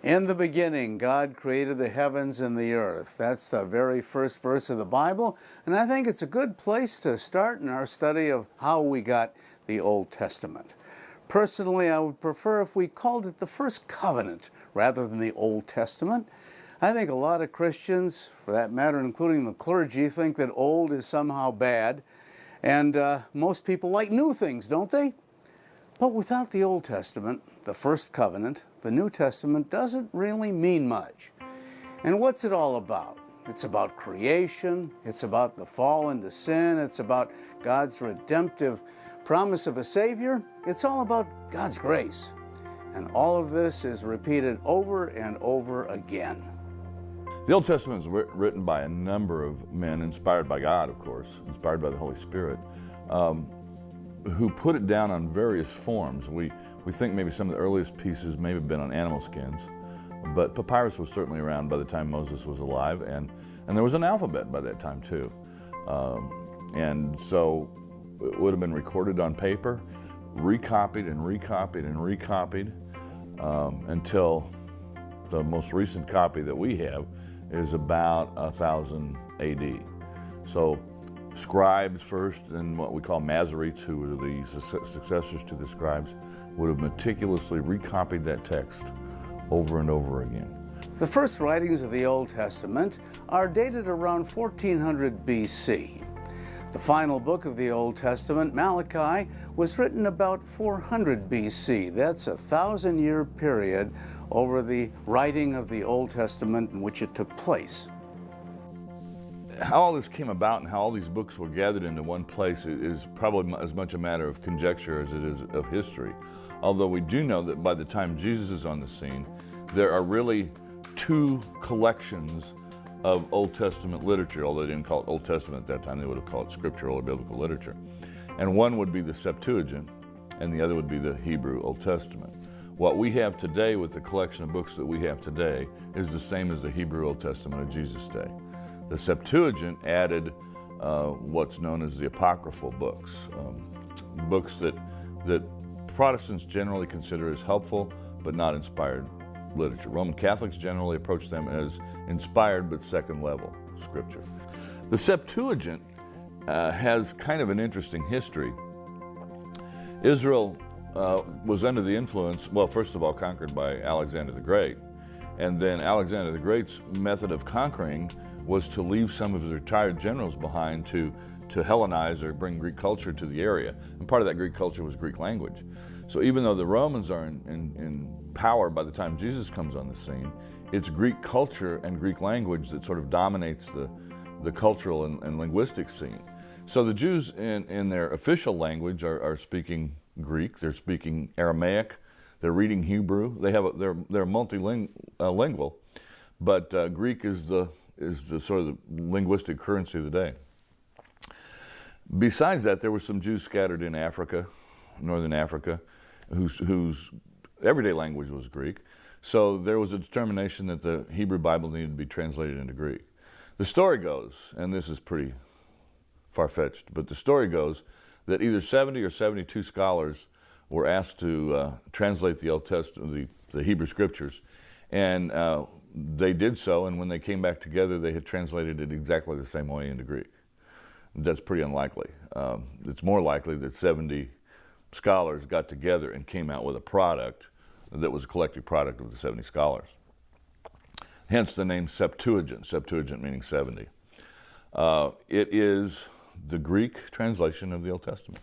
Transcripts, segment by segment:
In the beginning, God created the heavens and the earth. That's the very first verse of the Bible, and I think it's a good place to start in our study of how we got the Old Testament. Personally, I would prefer if we called it the First Covenant rather than the Old Testament. I think a lot of Christians, for that matter, including the clergy, think that old is somehow bad, and most people like new things, don't they? But without the Old Testament, the First Covenant, the New Testament doesn't really mean much. And what's it all about? It's about creation, it's about the fall into sin, it's about God's redemptive promise of a Savior, it's all about God's grace. And all of this is repeated over and over again. The Old Testament was written by a number of men, inspired by God, of course, inspired by the Holy Spirit, who put it down on various forms. We think maybe some of the earliest pieces may have been on animal skins, but papyrus was certainly around by the time Moses was alive, and there was an alphabet by that time too. And so it would have been recorded on paper, recopied and recopied and recopied until the most recent copy that we have is about 1000 AD. So scribes first, and what we call Masoretes, who were the successors to the scribes, would have meticulously recopied that text over and over again. The first writings of the Old Testament are dated around 1400 BC. The final book of the Old Testament, Malachi, was written about 400 BC. That's a 1,000-year period over the writing of the Old Testament in which it took place. How all this came about and how all these books were gathered into one place is probably as much a matter of conjecture as it is of history. Although we do know that by the time Jesus is on the scene, there are really two collections of Old Testament literature, although they didn't call it Old Testament at that time, they would have called it scriptural or biblical literature. And one would be the Septuagint, and the other would be the Hebrew Old Testament. What we have today with the collection of books that we have today is the same as the Hebrew Old Testament of Jesus' day. The Septuagint added what's known as the apocryphal books, books that Protestants generally consider as helpful but not inspired literature. Roman Catholics generally approach them as inspired but second level scripture. The Septuagint has kind of an interesting history. Israel was under the influence, well, first of all, conquered by Alexander the Great, and then Alexander the Great's method of conquering was to leave some of his retired generals behind to Hellenize or bring Greek culture to the area. And part of that Greek culture was Greek language. So even though the Romans are in power by the time Jesus comes on the scene, it's Greek culture and Greek language that sort of dominates the cultural and linguistic scene. So the Jews in their official language are speaking Greek, they're speaking Aramaic, they're reading Hebrew, they're multilingual, but Greek is the sort of the linguistic currency of the day. Besides that, there were some Jews scattered in Africa, northern Africa, whose everyday language was Greek. So there was a determination that the Hebrew Bible needed to be translated into Greek. The story goes, and this is pretty far-fetched, but the story goes that either 70 or 72 scholars were asked to translate the Old Testament, the Hebrew Scriptures, and they did so, and when they came back together, they had translated it exactly the same way into Greek. That's pretty unlikely. It's more likely that 70 scholars got together and came out with a product that was a collective product of the 70 scholars. Hence the name Septuagint, Septuagint meaning 70. It is the Greek translation of the Old Testament.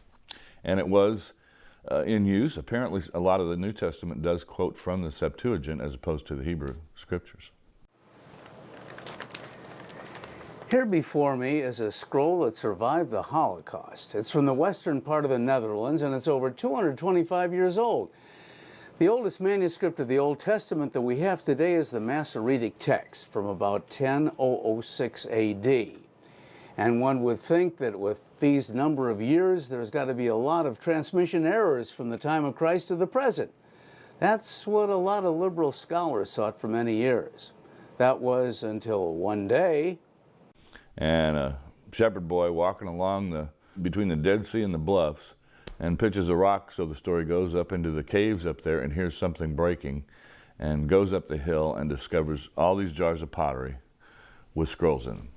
And it was in use. Apparently a lot of the New Testament does quote from the Septuagint as opposed to the Hebrew Scriptures. Here before me is a scroll that survived the Holocaust. It's from the western part of the Netherlands, and it's over 225 years old. The oldest manuscript of the Old Testament that we have today is the Masoretic text from about 1006 AD. And one would think that with these number of years, there's got to be a lot of transmission errors from the time of Christ to the present. That's what a lot of liberal scholars thought for many years. That was until one day, and a shepherd boy walking along between the Dead Sea and the bluffs and pitches a rock, so the story goes, up into the caves up there and hears something breaking. and goes up the hill and discovers all these jars of pottery with scrolls in them.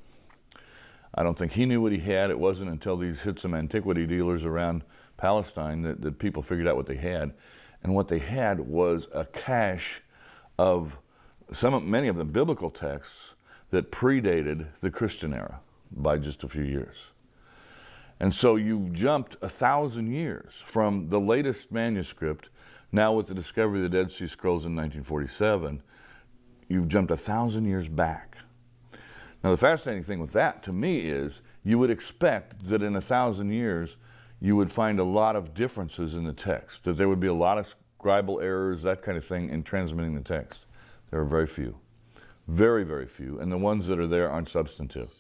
I don't think he knew what he had. It wasn't until these hit some antiquity dealers around Palestine that people figured out what they had. And what they had was a cache of many of them biblical texts that predated the Christian era by just a few years. And so you've jumped 1,000 years from the latest manuscript. Now with the discovery of the Dead Sea Scrolls in 1947, you've jumped 1,000 years back. Now the fascinating thing with that to me is you would expect that in 1,000 years you would find a lot of differences in the text, that there would be a lot of scribal errors, that kind of thing in transmitting the text. There are very few. Very, very few, and the ones that are there aren't substantive.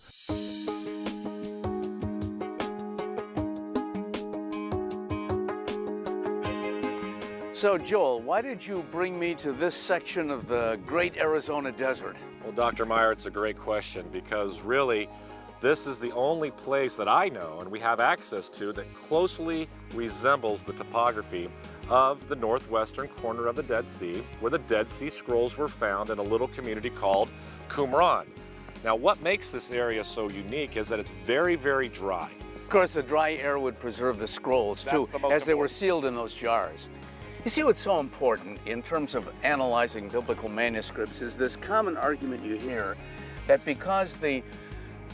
So, Joel, why did you bring me to this section of the great Arizona desert? Well, Dr. Meyer, it's a great question because really this is the only place that I know and we have access to that closely resembles the topography of the northwestern corner of the Dead Sea, where the Dead Sea Scrolls were found in a little community called Qumran. Now, what makes this area so unique is that it's very, very dry. Of course, the dry air would preserve the scrolls, too, as they were sealed in those jars. You see, what's so important in terms of analyzing biblical manuscripts is this common argument you hear that because the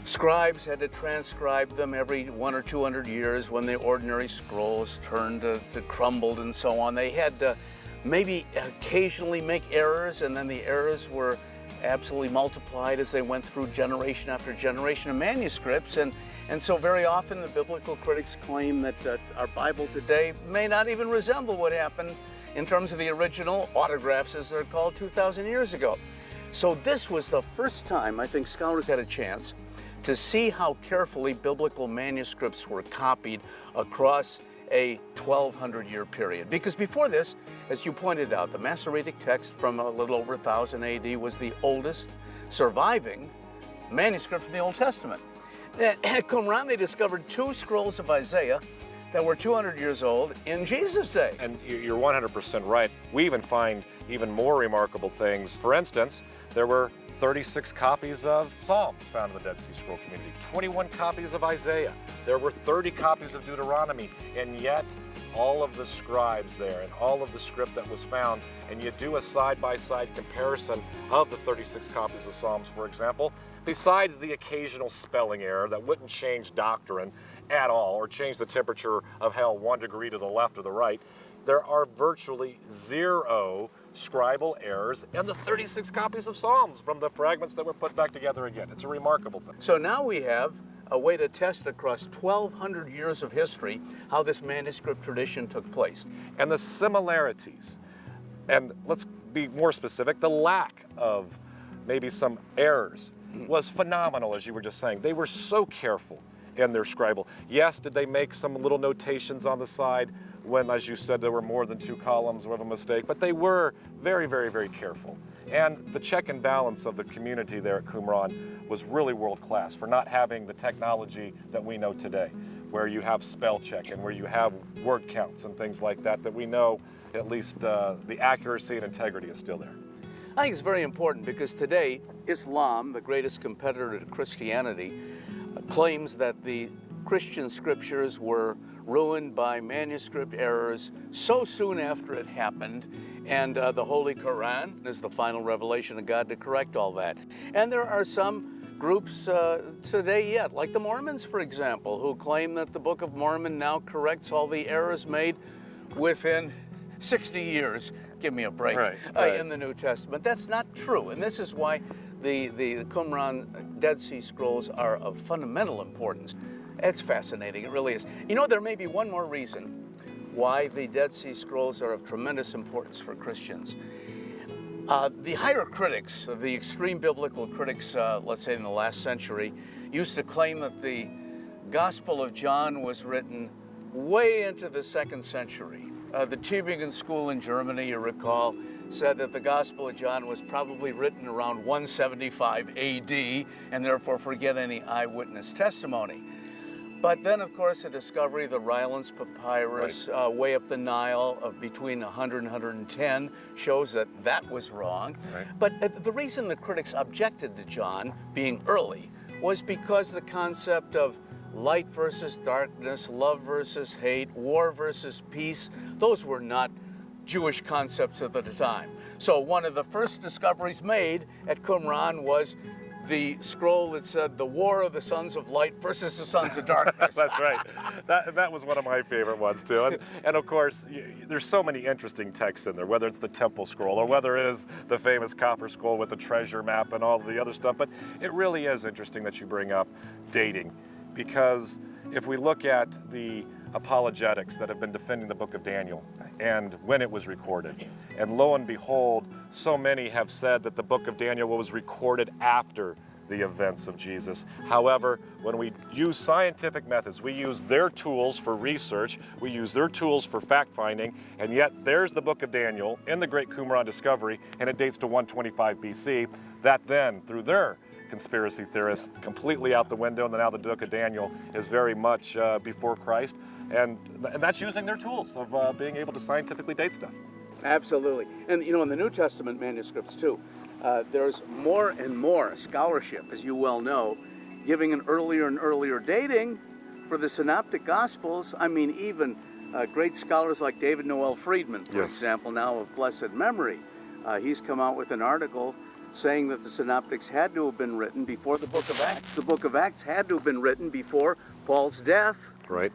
scribes had to transcribe them every 100 or 200 years when the ordinary scrolls turned to crumbled and so on, they had to maybe occasionally make errors, and then the errors were absolutely multiplied as they went through generation after generation of manuscripts. And so very often the biblical critics claim that our Bible today may not even resemble what happened in terms of the original autographs, as they're called, 2,000 years ago. So this was the first time I think scholars had a chance to see how carefully biblical manuscripts were copied across a 1,200-year period. Because before this, as you pointed out, the Masoretic text from a little over 1000 AD was the oldest surviving manuscript of the Old Testament. At Qumran, they discovered 2 scrolls of Isaiah that were 200 years old in Jesus' day. And you're 100% right. We even find even more remarkable things. For instance, there were 36 copies of Psalms found in the Dead Sea Scroll community, 21 copies of Isaiah. There were 30 copies of Deuteronomy, and yet all of the scribes there and all of the script that was found, and you do a side-by-side comparison of the 36 copies of Psalms, for example, besides the occasional spelling error that wouldn't change doctrine at all or change the temperature of hell 1 degree to the left or the right, there are virtually 0 scribal errors in the 36 copies of Psalms from the fragments that were put back together again. It's a remarkable thing. So now we have a way to test across 1,200 years of history how this manuscript tradition took place. And the similarities, and let's be more specific, the lack of maybe some errors was phenomenal, as you were just saying. They were so careful in their scribal. Yes, did they make some little notations on the side when, as you said, there were more than 2 columns of a mistake, but they were very, very, very careful. And the check and balance of the community there at Qumran was really world class for not having the technology that we know today, where you have spell check and where you have word counts and things like that, that we know at least the accuracy and integrity is still there. I think it's very important because today Islam, the greatest competitor to Christianity, claims that the Christian scriptures were ruined by manuscript errors so soon after it happened, and the Holy Quran is the final revelation of God to correct all that. And there are some groups today yet, like the Mormons, for example, who claim that the Book of Mormon now corrects all the errors made within 60 years. Give me a break. Right. In the New Testament. That's not true, and this is why the Qumran Dead Sea Scrolls are of fundamental importance. It's fascinating, it really is. You know, there may be one more reason why the Dead Sea Scrolls are of tremendous importance for Christians. The higher critics, the extreme biblical critics, let's say in the last century, used to claim that the Gospel of John was written way into the 2nd century. The Tübingen School in Germany, you recall, said that the Gospel of John was probably written around 175 AD, and therefore forget any eyewitness testimony. But then, of course, the discovery of the Rylands Papyrus way up the Nile of between 100 and 110 shows that that was wrong. Right. But the reason the critics objected to John being early was because the concept of light versus darkness, love versus hate, war versus peace, those were not Jewish concepts at the time. So one of the first discoveries made at Qumran was the scroll that said the war of the sons of light versus the sons of darkness. That's right. That was one of my favorite ones too. And of course, there's so many interesting texts in there, whether it's the temple scroll or whether it is the famous copper scroll with the treasure map and all the other stuff. But it really is interesting that you bring up dating, because if we look at the apologetics that have been defending the book of Daniel and when it was recorded, and lo and behold, so many have said that the book of Daniel was recorded after the events of Jesus. However, when we use scientific methods, we use their tools for research, we use their tools for fact-finding, and yet there's the book of Daniel in the Great Qumran discovery, and it dates to 125 BC. That then, through their conspiracy theorists, completely out the window, and now the book of Daniel is very much before Christ, and that's using their tools of being able to scientifically date stuff. Absolutely. And you know, in the New Testament manuscripts too, there's more and more scholarship, as you well know, giving an earlier and earlier dating for the Synoptic Gospels. I mean, even great scholars like David Noel Friedman, for example, now of blessed memory, he's come out with an article saying that the Synoptics had to have been written before the book of Acts. The book of Acts had to have been written before Paul's death. Right.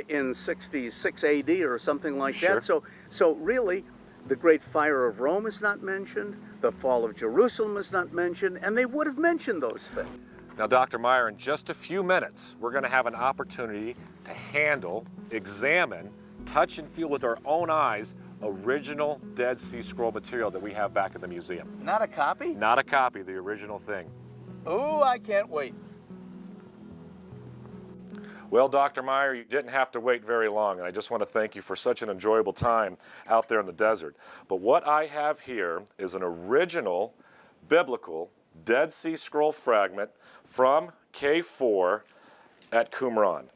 In 66 AD or something like that. So really, the Great Fire of Rome is not mentioned, the fall of Jerusalem is not mentioned, and they would have mentioned those things. Now, Dr. Meyer, in just a few minutes, we're going to have an opportunity to handle, examine, touch and feel with our own eyes original Dead Sea Scroll material that we have back in the museum. Not a copy? Not a copy, the original thing. Ooh, I can't wait. Well, Dr. Meyer, you didn't have to wait very long, and I just want to thank you for such an enjoyable time out there in the desert. But what I have here is an original biblical Dead Sea Scroll fragment from K4 at Qumran.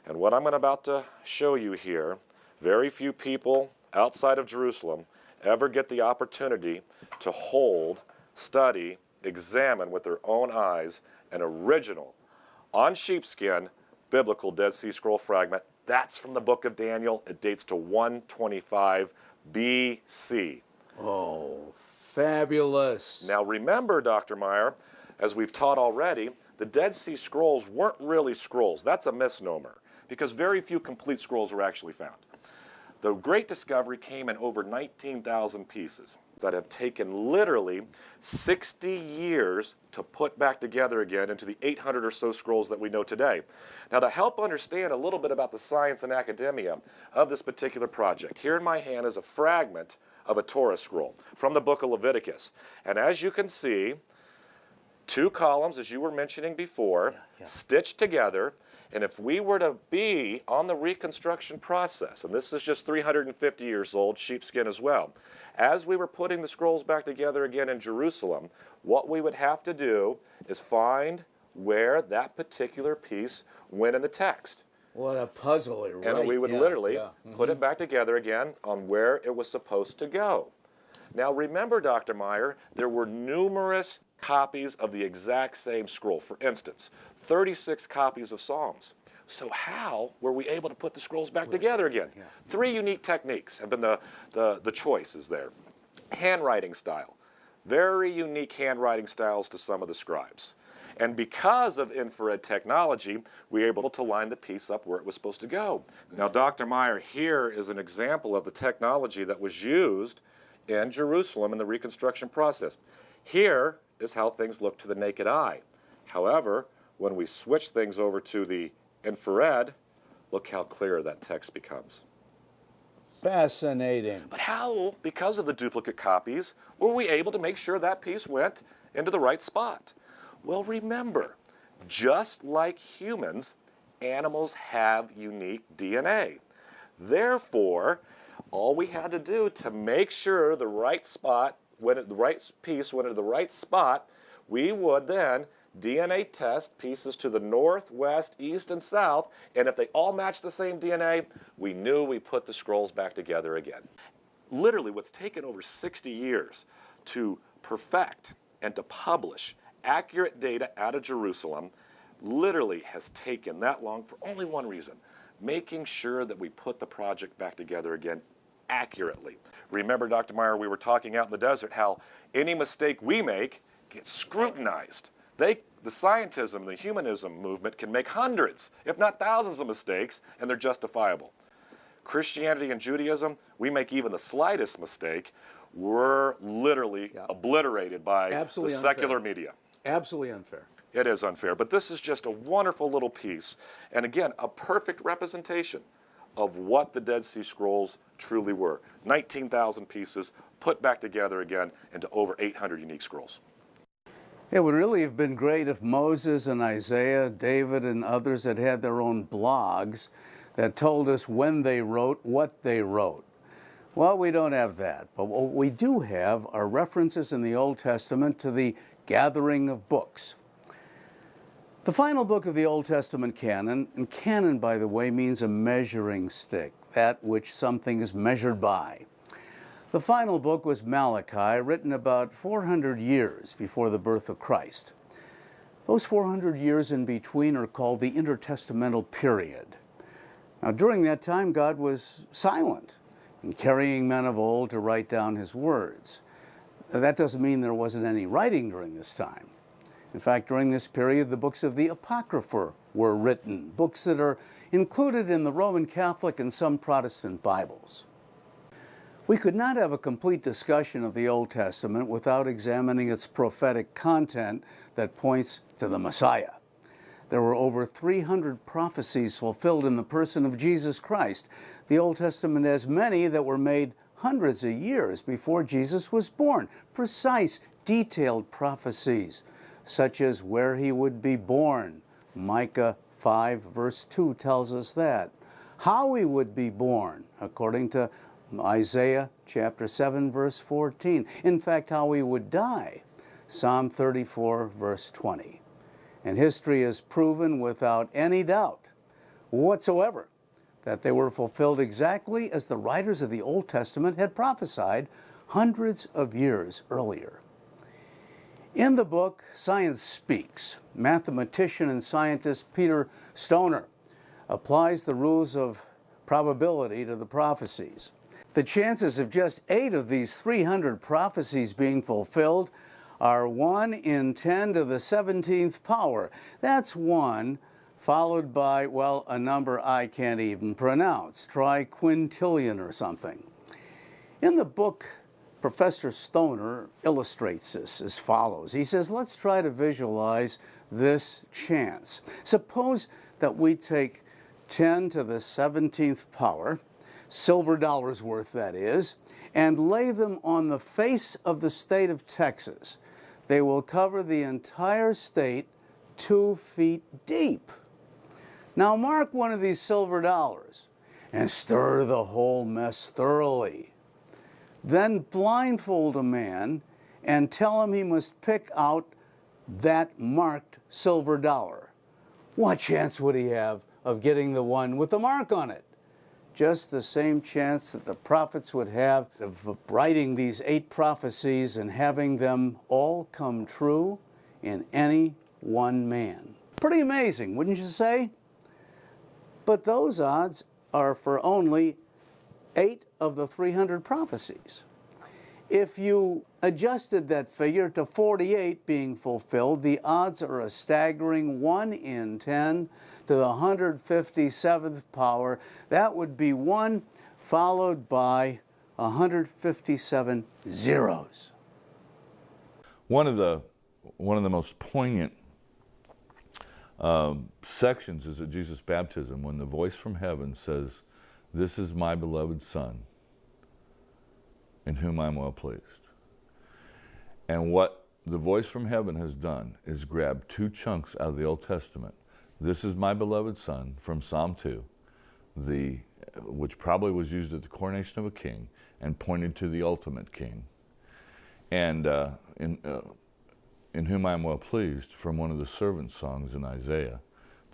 And what I'm about to show you here, very few people outside of Jerusalem ever get the opportunity to hold, study, examine with their own eyes an original, on sheepskin, biblical Dead Sea Scroll fragment. That's from the book of Daniel. It dates to 125 BC. Oh, fabulous. Now remember, Dr. Meyer, as we've taught already, the Dead Sea Scrolls weren't really scrolls. That's a misnomer, because very few complete scrolls were actually found. The great discovery came in over 19,000 pieces that have taken literally 60 years to put back together again into the 800 or so scrolls that we know today. Now, to help understand a little bit about the science and academia of this particular project, here in my hand is a fragment of a Torah scroll from the book of Leviticus. And as you can see, two columns, as you were mentioning before, stitched together. And if we were to be on the reconstruction process, and this is just 350 years old, sheepskin as well, as we were putting the scrolls back together again in Jerusalem, what we would have to do is find where that particular piece went in the text. What a puzzle, right? And we would literally put it back together again on where it was supposed to go. Now remember, Dr. Meyer, there were numerous copies of the exact same scroll. For instance, 36 copies of Psalms. So how were we able to put the scrolls back together again? Three unique techniques have been the choices there. Handwriting style. Very unique handwriting styles to some of the scribes. And because of infrared technology, we were able to line the piece up where it was supposed to go. Now, Dr. Meyer, here is an example of the technology that was used in Jerusalem in the reconstruction process. Here is how things look to the naked eye. However, when we switch things over to the infrared, look how clear that text becomes. Fascinating. But how, because of the duplicate copies, were we able to make sure that piece went into the right spot? Well, remember, just like humans, animals have unique DNA. Therefore, all we had to do to make sure the right spot, the right piece went into the right spot, we would then DNA test pieces to the north, west, east, and south, and if they all match the same DNA, we knew we put the scrolls back together again. Literally, what's taken over 60 years to perfect and to publish accurate data out of Jerusalem literally has taken that long for only one reason: making sure that we put the project back together again accurately. Remember, Dr. Meyer, we were talking out in the desert how any mistake we make gets scrutinized. The scientism, the humanism movement can make hundreds, if not thousands of mistakes, and they're justifiable. Christianity and Judaism, we make even the slightest mistake, we're literally obliterated by the secular media. Absolutely unfair. It is unfair, but this is just a wonderful little piece, and again, a perfect representation of what the Dead Sea Scrolls truly were. 19,000 pieces put back together again into over 800 unique scrolls. It would really have been great if Moses and Isaiah, David and others had had their own blogs that told us when they wrote what they wrote. Well, we don't have that, but what we do have are references in the Old Testament to the gathering of books. The final book of the Old Testament canon, and canon, by the way, means a measuring stick, that which something is measured by. The final book was Malachi, written about 400 years before the birth of Christ. Those 400 years in between are called the intertestamental period. Now, during that time, God was silent and carrying men of old to write down his words. That doesn't mean there wasn't any writing during this time. In fact, during this period, the books of the Apocrypha were written, books that are included in the Roman Catholic and some Protestant Bibles. We could not have a complete discussion of the Old Testament without examining its prophetic content that points to the Messiah. There were over 300 prophecies fulfilled in the person of Jesus Christ. The Old Testament has many that were made hundreds of years before Jesus was born. Precise, detailed prophecies, such as where he would be born. Micah 5 verse 2 tells us that. How he would be born, according to Isaiah chapter 7 verse 14. In fact, how he would die. Psalm 34 verse 20. And history has proven without any doubt whatsoever that they were fulfilled exactly as the writers of the Old Testament had prophesied hundreds of years earlier. In the book, Science Speaks, mathematician and scientist Peter Stoner applies the rules of probability to the prophecies. The chances of just 8 of these 300 prophecies being fulfilled are 1 in 10 to the 17th power. That's 1 followed by, well, a number I can't even pronounce. Try quintillion or something. In the book, Professor Stoner illustrates this as follows. He says, let's try to visualize this chance. Suppose that we take 10 to the 17th power, silver dollars worth that is, and lay them on the face of the state of Texas. They will cover the entire state 2 feet deep. Now mark one of these silver dollars and stir the whole mess thoroughly. Then blindfold a man and tell him he must pick out that marked silver dollar. What chance would he have of getting the one with the mark on it? Just the same chance that the prophets would have of writing these 8 prophecies and having them all come true in any one man. Pretty amazing, wouldn't you say? But those odds are for only 8 of the 300 prophecies. If you adjusted that figure to 48 being fulfilled, the odds are a staggering 1 in 10 to the 157th power. That would be 1 followed by 157 zeros. One of the most poignant sections is at Jesus' baptism when the voice from heaven says, "This is my beloved Son, in whom I'm well pleased." And what the voice from heaven has done is grab 2 chunks out of the Old Testament. This is my beloved Son from Psalm 2, which probably was used at the coronation of a king and pointed to the ultimate king. And in whom I am well pleased, from one of the servant songs in Isaiah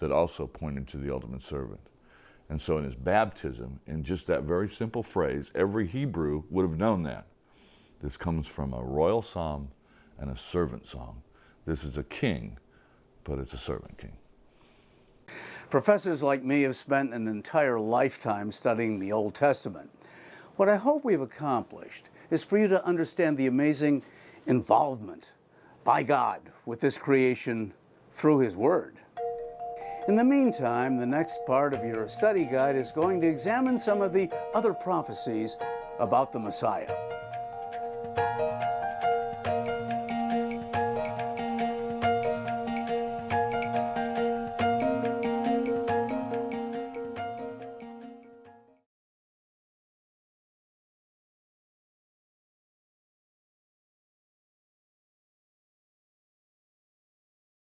that also pointed to the ultimate servant. And so in his baptism, in just that very simple phrase, every Hebrew would have known that. This comes from a royal psalm and a servant song. This is a king, but it's a servant king. Professors like me have spent an entire lifetime studying the Old Testament. What I hope we've accomplished is for you to understand the amazing involvement by God with this creation through His Word. In the meantime, the next part of your study guide is going to examine some of the other prophecies about the Messiah.